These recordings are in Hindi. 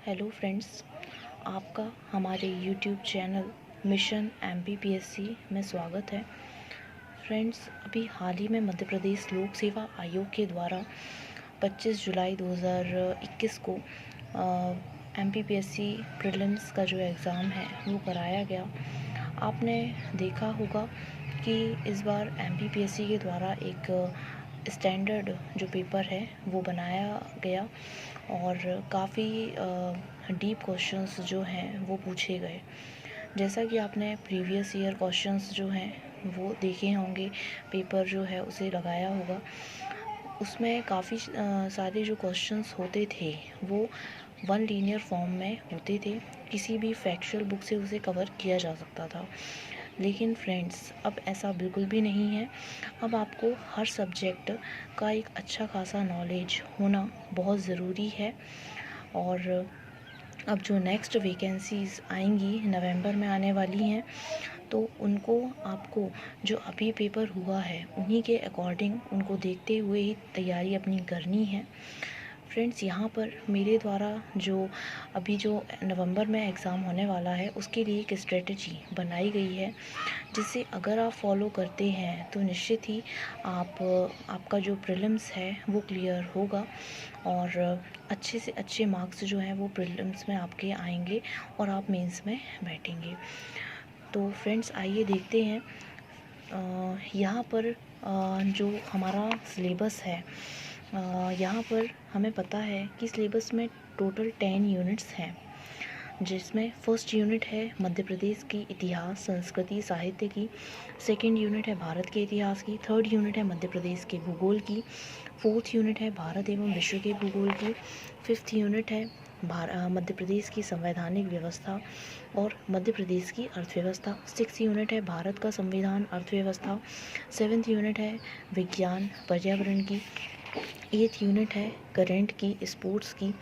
हेलो फ्रेंड्स, आपका हमारे यूट्यूब चैनल मिशन MPPSC में स्वागत है। फ्रेंड्स, अभी हाल ही में मध्य प्रदेश लोक सेवा आयोग के द्वारा 25 जुलाई 2021 को MPPSC प्रीलिम्स का जो एग्ज़ाम है वो कराया गया। आपने देखा होगा कि इस बार MPPSC के द्वारा एक स्टैंडर्ड जो पेपर है वो बनाया गया और काफ़ी डीप क्वेश्चंस जो हैं वो पूछे गए। जैसा कि आपने प्रीवियस ईयर क्वेश्चंस जो हैं वो देखे होंगे, पेपर जो है उसे लगाया होगा, उसमें काफ़ी सारे जो क्वेश्चंस होते थे वो वन लीनियर फॉर्म में होते थे। किसी भी फैक्चुअल बुक से उसे कवर किया जा सकता था। लेकिन फ्रेंड्स, अब ऐसा बिल्कुल भी नहीं है। अब आपको हर सब्जेक्ट का एक अच्छा खासा नॉलेज होना बहुत ज़रूरी है। और अब जो नेक्स्ट वैकेंसीज़ आएंगी नवंबर में आने वाली हैं, तो उनको आपको जो अभी पेपर हुआ है उन्हीं के अकॉर्डिंग उनको देखते हुए ही तैयारी अपनी करनी है। फ्रेंड्स, यहाँ पर मेरे द्वारा जो अभी जो नवंबर में एग्ज़ाम होने वाला है उसके लिए एक स्ट्रेटजी बनाई गई है, जिसे अगर आप फॉलो करते हैं तो निश्चित ही आपका जो प्रीलिम्स है वो क्लियर होगा और अच्छे से अच्छे मार्क्स जो हैं वो प्रीलिम्स में आपके आएंगे और आप मेंस में बैठेंगे। तो फ्रेंड्स, आइए देखते हैं यहाँ पर जो हमारा सिलेबस है। यहाँ पर हमें पता है कि सिलेबस में टोटल 10 यूनिट्स हैं, जिसमें फर्स्ट यूनिट है मध्य प्रदेश की इतिहास, संस्कृति, साहित्य की। सेकंड यूनिट है भारत के इतिहास की। थर्ड यूनिट है मध्य प्रदेश के भूगोल की। फोर्थ यूनिट है भारत एवं विश्व के भूगोल की। फिफ्थ यूनिट है मध्य प्रदेश की संवैधानिक व्यवस्था और मध्य प्रदेश की अर्थव्यवस्था। सिक्स यूनिट है भारत का संविधान, अर्थव्यवस्था। सेवेंथ यूनिट है विज्ञान पर्यावरण की। एथ यूनिट है करंट की, स्पोर्ट्स की।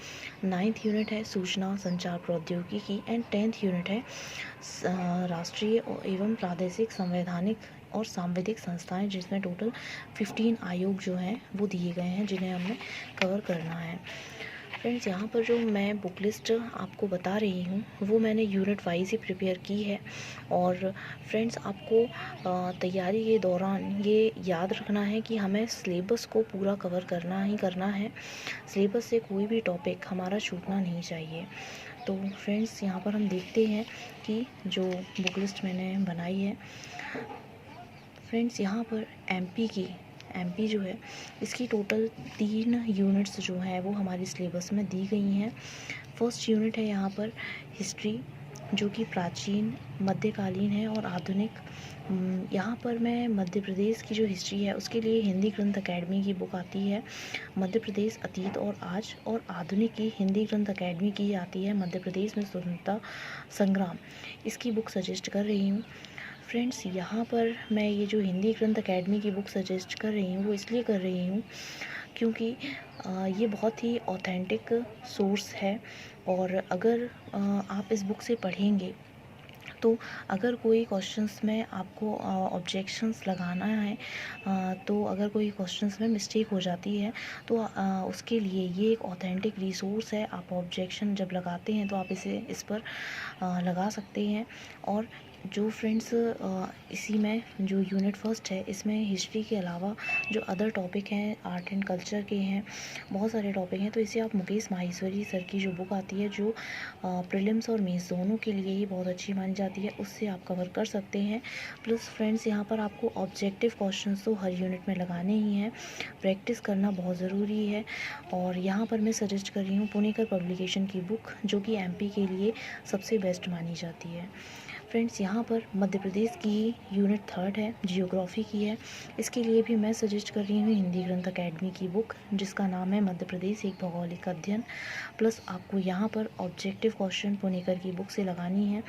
नाइन्थ यूनिट है सूचना संचार प्रौद्योगिकी की। एंड 10th यूनिट है राष्ट्रीय एवं प्रादेशिक संवैधानिक और सांविधिक संस्थाएं, जिसमें टोटल 15 आयोग जो हैं वो दिए गए हैं जिन्हें हमने कवर करना है। फ्रेंड्स, यहाँ पर जो मैं बुक लिस्ट आपको बता रही हूँ वो मैंने यूनिट वाइज ही प्रिपेयर की है। और फ्रेंड्स, आपको तैयारी के दौरान ये याद रखना है कि हमें सिलेबस को पूरा कवर करना ही करना है। सिलेबस से कोई भी टॉपिक हमारा छूटना नहीं चाहिए। तो फ्रेंड्स, यहाँ पर हम देखते हैं कि जो बुक लिस्ट मैंने बनाई है। फ्रेंड्स, यहाँ पर एमपी जो है इसकी टोटल 3 यूनिट्स जो हैं वो हमारी सिलेबस में दी गई हैं। फर्स्ट यूनिट है यहाँ पर हिस्ट्री, जो कि प्राचीन, मध्यकालीन है और आधुनिक। यहाँ पर मैं मध्य प्रदेश की जो हिस्ट्री है उसके लिए हिंदी ग्रंथ अकेडमी की बुक आती है मध्य प्रदेश अतीत और आज, और आधुनिक की हिंदी ग्रंथ अकेडमी की आती है मध्य प्रदेश में स्वतंत्रता संग्राम। इसकी बुक सजेस्ट कर रही हूँ। फ्रेंड्स, यहाँ पर मैं ये जो हिंदी ग्रंथ अकेडमी की बुक सजेस्ट कर रही हूँ वो इसलिए कर रही हूँ क्योंकि ये बहुत ही ऑथेंटिक सोर्स है। और अगर आप इस बुक से पढ़ेंगे तो अगर कोई क्वेश्चंस में आपको ऑब्जेक्शंस लगाना है, तो अगर कोई क्वेश्चंस में मिस्टेक हो जाती है तो उसके लिए ये एक ऑथेंटिक रिसोर्स है। आप ऑब्जेक्शन जब लगाते हैं तो आप इस पर लगा सकते हैं। और जो फ्रेंड्स, इसी में जो यूनिट फर्स्ट है इसमें हिस्ट्री के अलावा जो अदर टॉपिक हैं, आर्ट एंड कल्चर के हैं, बहुत सारे टॉपिक हैं। तो इसे आप मुकेश माहेश्वरी सर की जो बुक आती है जो प्रीलिम्स और मेंस दोनों के लिए ही बहुत अच्छी मानी जाती है, उससे आप कवर कर सकते हैं। प्लस फ्रेंड्स, यहाँ पर आपको ऑब्जेक्टिव क्वेश्चंस तो हर यूनिट में लगाने ही हैं, प्रैक्टिस करना बहुत ज़रूरी है। और यहाँ पर मैं सजेस्ट कर रही हूँ पुणेकर पब्लिकेशन की बुक, जो कि एमपी के लिए सबसे बेस्ट मानी जाती है। फ्रेंड्स, यहाँ पर मध्य प्रदेश की यूनिट थर्ड है, जियोग्राफी की है। इसके लिए भी मैं सजेस्ट कर रही हूँ हिंदी ग्रंथ अकेडमी की बुक, जिसका नाम है मध्य प्रदेश एक भौगोलिक अध्ययन। प्लस आपको यहाँ पर ऑब्जेक्टिव क्वेश्चन पुणेकर की बुक से लगानी है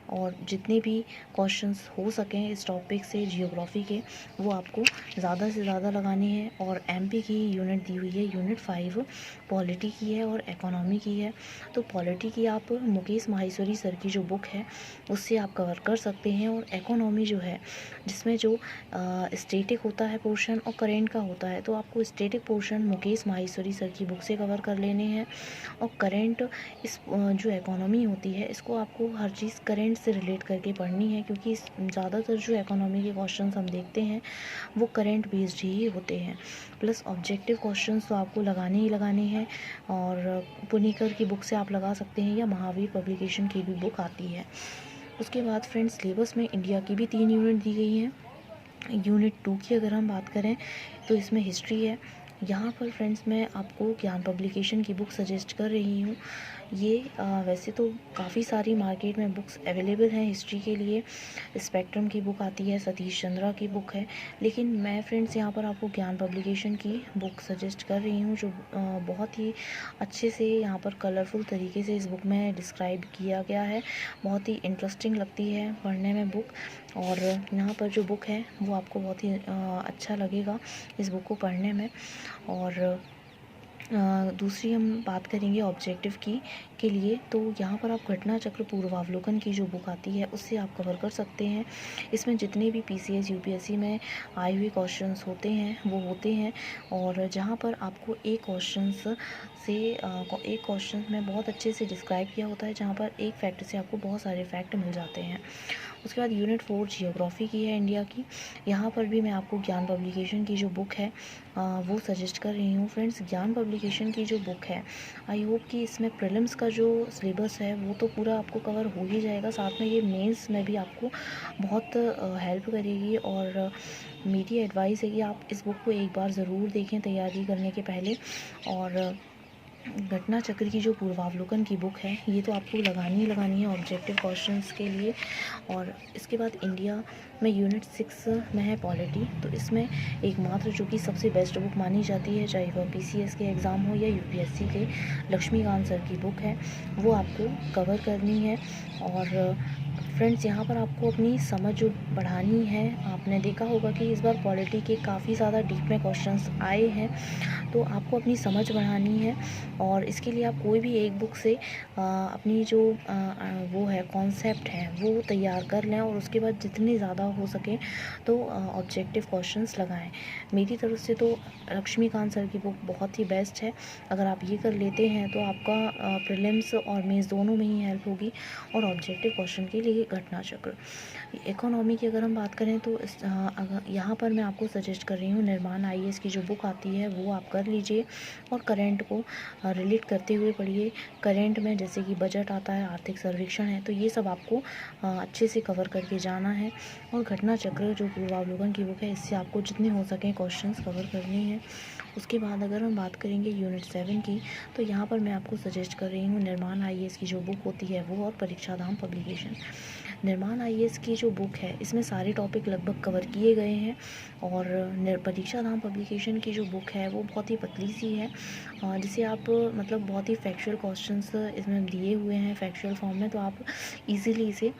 और जितने भी क्वेश्चंस हो सकें इस टॉपिक से, जियोग्राफी के, वो आपको ज़्यादा से ज़्यादा लगाने हैं। और एमपी की यूनिट दी हुई है यूनिट 5 पॉलिटी की है और इकोनॉमी की है। तो पॉलिटी की आप मुकेश माहेश्वरी सर की जो बुक है उससे आप आप कवर कर सकते हैं। और इकोनॉमी जो है जिसमें जो स्टैटिक होता है पोर्शन और करेंट का होता है, तो आपको static portion Mukesh Maheshwari sir की बुक से कवर कर लेने हैं। और करेंट इस जो इकोनॉमी होती है इसको आपको हर चीज़ करेंट से रिलेट करके पढ़नी है, क्योंकि ज़्यादातर जो इकोनॉमी के क्वेश्चंस हम देखते हैं वो करेंट बेस्ड ही होते हैं। प्लस ऑब्जेक्टिव क्वेश्चंस तो आपको लगाने ही लगाने हैं, और पुनिकर की बुक से आप लगा सकते हैं या महावीर पब्लिकेशन की भी बुक आती है। उसके बाद फ्रेंड्स सिलेबस में इंडिया की भी 3 यूनिट दी गई हैं। यूनिट 2 की अगर हम बात करें तो इसमें हिस्ट्री है। यहाँ पर फ्रेंड्स मैं आपको ज्ञान पब्लिकेशन की बुक सजेस्ट कर रही हूँ। ये वैसे तो काफ़ी सारी मार्केट में बुक्स अवेलेबल हैं हिस्ट्री के लिए। स्पेक्ट्रम की बुक आती है, सतीश चंद्रा की बुक है, लेकिन मैं फ्रेंड्स यहाँ पर आपको ज्ञान पब्लिकेशन की बुक सजेस्ट कर रही हूँ, जो बहुत ही अच्छे से यहाँ पर कलरफुल तरीके से इस बुक में डिस्क्राइब किया गया है। बहुत ही इंटरेस्टिंग लगती है पढ़ने में बुक, और यहाँ पर जो बुक है वो आपको बहुत ही अच्छा लगेगा इस बुक को पढ़ने में। और दूसरी हम बात करेंगे ऑब्जेक्टिव की के लिए, तो यहाँ पर आप घटना चक्र पूर्वावलोकन की जो बुक आती है उससे आप कवर कर सकते हैं। इसमें जितने भी पीसीएस यूपीएससी में आए हुए क्वेश्चंस होते हैं वो होते हैं, और जहाँ पर आपको एक क्वेश्चन में बहुत अच्छे से डिस्क्राइब किया होता है, जहाँ पर एक फैक्ट से आपको बहुत सारे फैक्ट मिल जाते हैं। उसके बाद यूनिट 4 जियोग्राफी की है इंडिया की। यहाँ पर भी मैं आपको ज्ञान पब्लिकेशन की जो बुक है वो सजेस्ट कर रही हूँ। फ्रेंड्स ज्ञान पब्लिकेशन की जो बुक है, आई होप कि इसमें प्रीलिम्स का जो सिलेबस है वो तो पूरा आपको कवर हो ही जाएगा, साथ में ये मेंस में भी आपको बहुत हेल्प करेगी। और मेरी एडवाइस है कि आप इस बुक को एक बार ज़रूर देखें तैयारी करने के पहले। और घटना चक्र की जो पूर्वावलोकन की बुक है ये तो आपको लगानी ही लगानी है ऑब्जेक्टिव क्वेश्चंस के लिए। और इसके बाद इंडिया में यूनिट 6 में है पॉलिटी, तो इसमें एकमात्र जो कि सबसे बेस्ट बुक मानी जाती है, चाहे वह पीसीएस के एग्ज़ाम हो या यूपीएससी के, लक्ष्मीकांत सर की बुक है, वो आपको कवर करनी है। और फ्रेंड्स यहाँ पर आपको अपनी समझ जो बढ़ानी है, आपने देखा होगा कि इस बार पॉलिटी के काफ़ी ज़्यादा डीप में क्वेश्चंस आए हैं, तो आपको अपनी समझ बढ़ानी है। और इसके लिए आप कोई भी एक बुक से अपनी जो वो है कॉन्सेप्ट है वो तैयार कर लें, और उसके बाद जितने ज़्यादा हो सके तो ऑब्जेक्टिव क्वेश्चंस लगाएं। मेरी तरफ से तो लक्ष्मीकांत सर की बुक बहुत ही बेस्ट है। अगर आप ये कर लेते हैं तो आपका प्रीलिम्स और मेंस दोनों में ही हेल्प होगी। और ऑब्जेक्टिव क्वेश्चन के लिए घटना चक्र। इकोनॉमी की अगर हम बात करें तो अगर यहाँ पर मैं आपको सजेस्ट कर रही हूँ निर्माण आईएएस की जो बुक आती है वो आप कर लीजिए, और करंट को रिलेट करते हुए पढ़िए। करंट में जैसे कि बजट आता है, आर्थिक सर्वेक्षण है, तो ये सब आपको अच्छे से कवर करके जाना है। और घटना चक्र जो पूर्वावलोकन की बुक है, इससे आपको जितने हो सकें क्वेश्चंस कवर करने हैं। उसके बाद अगर हम बात करेंगे यूनिट 7 की, तो यहाँ पर मैं आपको सजेस्ट कर रही हूँ निर्माण आईएएस की जो बुक होती है वो, और परीक्षा धाम पब्लिकेशन। निर्माण आईएएस की जो बुक है इसमें सारे टॉपिक लगभग कवर किए गए हैं। और परीक्षा धाम पब्लिकेशन की जो बुक है वो बहुत ही पतली सी है, जिसे आप मतलब बहुत ही फैक्चुअल क्वेश्चंस इसमें दिए हुए हैं फैक्चुअल फॉर्म में, तो आप इजीली इसे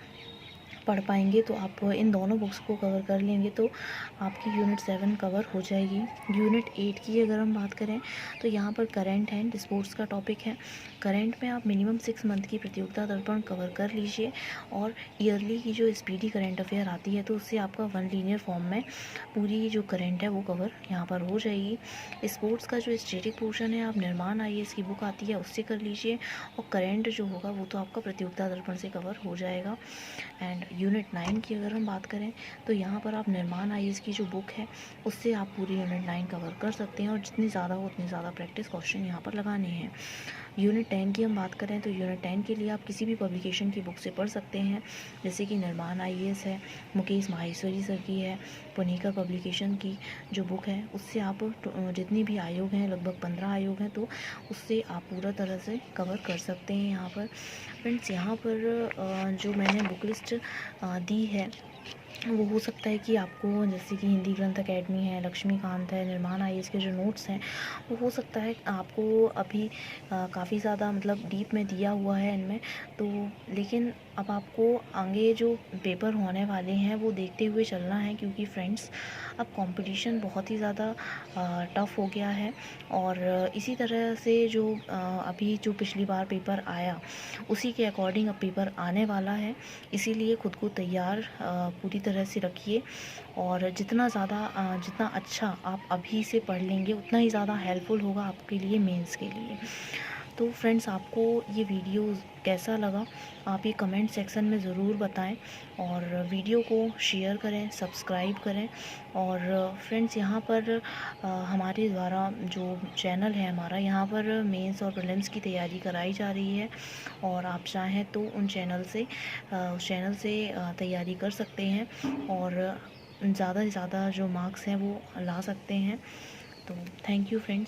पढ़ पाएंगे। तो आप इन दोनों बुक्स को कवर कर लेंगे तो आपकी यूनिट 7 कवर हो जाएगी। यूनिट 8 की अगर हम बात करें तो यहाँ पर करंट एंड स्पोर्ट्स का टॉपिक है। करंट में आप मिनिमम 6 मंथ की प्रतियोगिता दर्पण कवर कर लीजिए, और ईयरली की जो स्पीडी करंट अफेयर आती है तो उससे आपका 1 लीनियर फॉर्म में पूरी जो करंट है वो कवर यहाँ पर हो जाएगी। स्पोर्ट्स का जो स्टैटिक पोर्शन है आप निर्माण आईएएस की बुक आती है उससे कर लीजिए, और करंट जो होगा वो तो आपका प्रतियोगिता दर्पण से कवर हो जाएगा। एंड यूनिट 9 की अगर हम बात करें तो यहाँ पर आप निर्माण आईएएस की जो बुक है उससे आप पूरी यूनिट 9 कवर कर सकते हैं, और जितनी ज़्यादा हो उतनी ज़्यादा प्रैक्टिस क्वेश्चन यहाँ पर लगाने हैं। यूनिट 10 की हम बात करें तो यूनिट 10 के लिए आप किसी भी पब्लिकेशन की बुक से पढ़ सकते हैं, जैसे कि निर्माण आईएएस है, मुकेश माहेश्वरी सर की है, पुनिकर पब्लिकेशन की जो बुक है उससे आप जितनी भी आयोग हैं, लगभग 15 आयोग हैं, तो उससे आप पूरा तरह से कवर कर सकते हैं। यहाँ पर फ्रेंड्स यहाँ पर जो मैंने बुक लिस्ट दी है वो हो सकता है कि आपको, जैसे कि हिंदी ग्रंथ अकेडमी है, लक्ष्मीकांत है, निर्माण आईएएस के जो नोट्स हैं, वो हो सकता है आपको अभी काफ़ी ज़्यादा मतलब डीप में दिया हुआ है इनमें। तो लेकिन अब आपको आगे जो पेपर होने वाले हैं वो देखते हुए चलना है, क्योंकि फ्रेंड्स अब कंपटीशन बहुत ही ज़्यादा टफ़ हो गया है। और इसी तरह से जो अभी जो पिछली बार पेपर आया उसी के अकॉर्डिंग अब पेपर आने वाला है। इसीलिए खुद को तैयार पूरी तरह से रखिए, और जितना अच्छा आप अभी से पढ़ लेंगे उतना ही ज़्यादा हेल्पफुल होगा आपके लिए मेंस के लिए। तो फ्रेंड्स, आपको ये वीडियो कैसा लगा आप ये कमेंट सेक्शन में ज़रूर बताएं, और वीडियो को शेयर करें, सब्सक्राइब करें। और फ्रेंड्स, यहाँ पर हमारे द्वारा जो चैनल है हमारा, यहाँ पर मेंस और प्रीलिम्स की तैयारी कराई जा रही है, और आप चाहें तो उस चैनल से तैयारी कर सकते हैं, और ज़्यादा से ज़्यादा जो मार्क्स हैं वो ला सकते हैं। तो थैंक यू फ्रेंड्स।